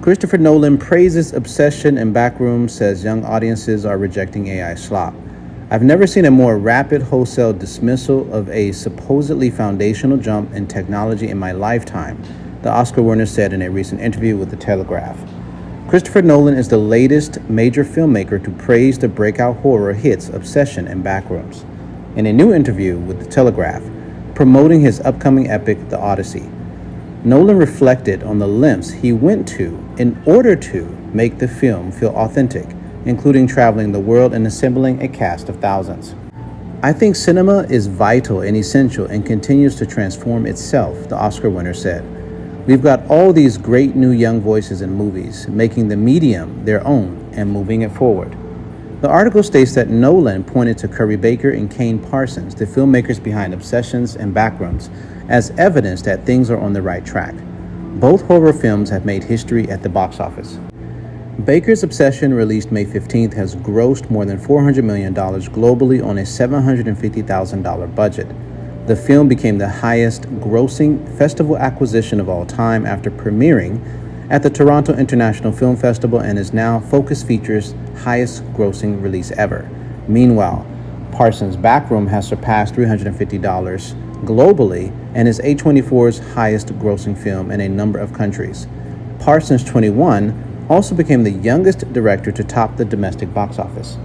Christopher Nolan praises obsession in Backroom, says young audiences are rejecting AI slop. I've never seen a more rapid wholesale dismissal of a supposedly foundational jump in technology in my lifetime, the Oscar winner said in a recent interview with The Telegraph. Christopher Nolan is the latest major filmmaker to praise the breakout horror hits Obsession and Backrooms. In a new interview with The Telegraph, promoting his upcoming epic, The Odyssey, Nolan reflected on the lengths he went to in order to make the film feel authentic, including traveling the world and assembling a cast of thousands. I think cinema is vital and essential and continues to transform itself, the Oscar winner said. We've got all these great new young voices in movies, making the medium their own and moving it forward. The article states that Nolan pointed to Curry Baker and Kane Parsons, the filmmakers behind Obsessions and Backrooms, as evidence that things are on the right track. Both horror films have made history at the box office. Baker's Obsession, released May 15th, has grossed more than $400 million globally on a $750,000 budget. The film became the highest grossing festival acquisition of all time after premiering at the Toronto International Film Festival and is now Focus Features' highest grossing release ever. Meanwhile, Parsons' Backroom has surpassed $350 globally and is A24's highest grossing film in a number of countries. Parsons 21 also became the youngest director to top the domestic box office.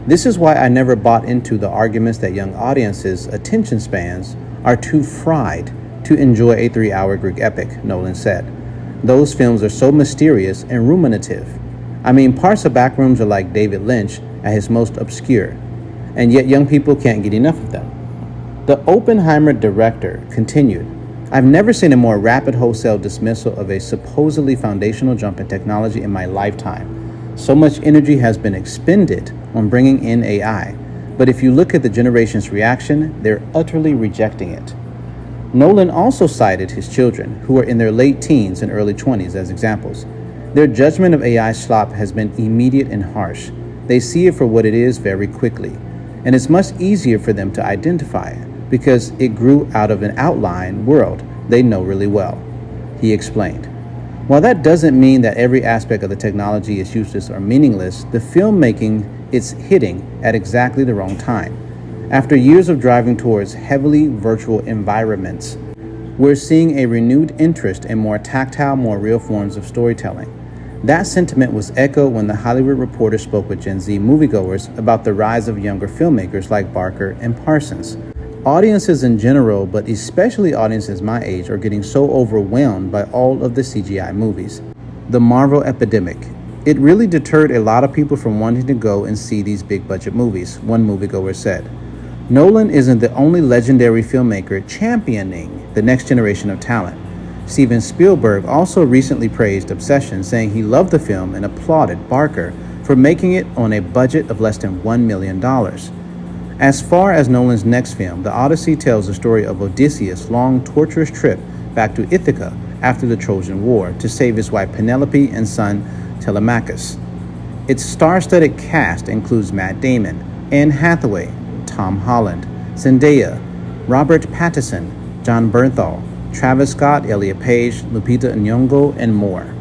This is why I never bought into the arguments that young audiences' attention spans are too fried to enjoy a 3-hour Greek epic, Nolan said. Those films are so mysterious and ruminative. I mean, parts of Backrooms are like David Lynch at his most obscure, and yet young people can't get enough of them. The Oppenheimer director continued, I've never seen a more rapid wholesale dismissal of a supposedly foundational jump in technology in my lifetime. So much energy has been expended on bringing in AI, but if you look at the generation's reaction, they're utterly rejecting it. Nolan also cited his children, who are in their late teens and early 20s, as examples. Their judgment of AI slop has been immediate and harsh. They see it for what it is very quickly, and it's much easier for them to identify it because it grew out of an outline world they know really well, he explained. While that doesn't mean that every aspect of the technology is useless or meaningless, the filmmaking is hitting at exactly the wrong time. After years of driving towards heavily virtual environments, we're seeing a renewed interest in more tactile, more real forms of storytelling. That sentiment was echoed when The Hollywood Reporter spoke with Gen Z moviegoers about the rise of younger filmmakers like Barker and Parsons. Audiences in general, but especially audiences my age, are getting so overwhelmed by all of the CGI movies. The Marvel epidemic. It really deterred a lot of people from wanting to go and see these big budget movies, one moviegoer said. Nolan isn't the only legendary filmmaker championing the next generation of talent. Steven Spielberg also recently praised Obsession, saying he loved the film and applauded Barker for making it on a budget of less than $1 million. As far as Nolan's next film, The Odyssey tells the story of Odysseus' long, torturous trip back to Ithaca after the Trojan War to save his wife Penelope and son Telemachus. Its star-studded cast includes Matt Damon, Anne Hathaway, Tom Holland, Zendaya, Robert Pattinson, John Bernthal, Travis Scott, Elliot Page, Lupita Nyong'o, and more.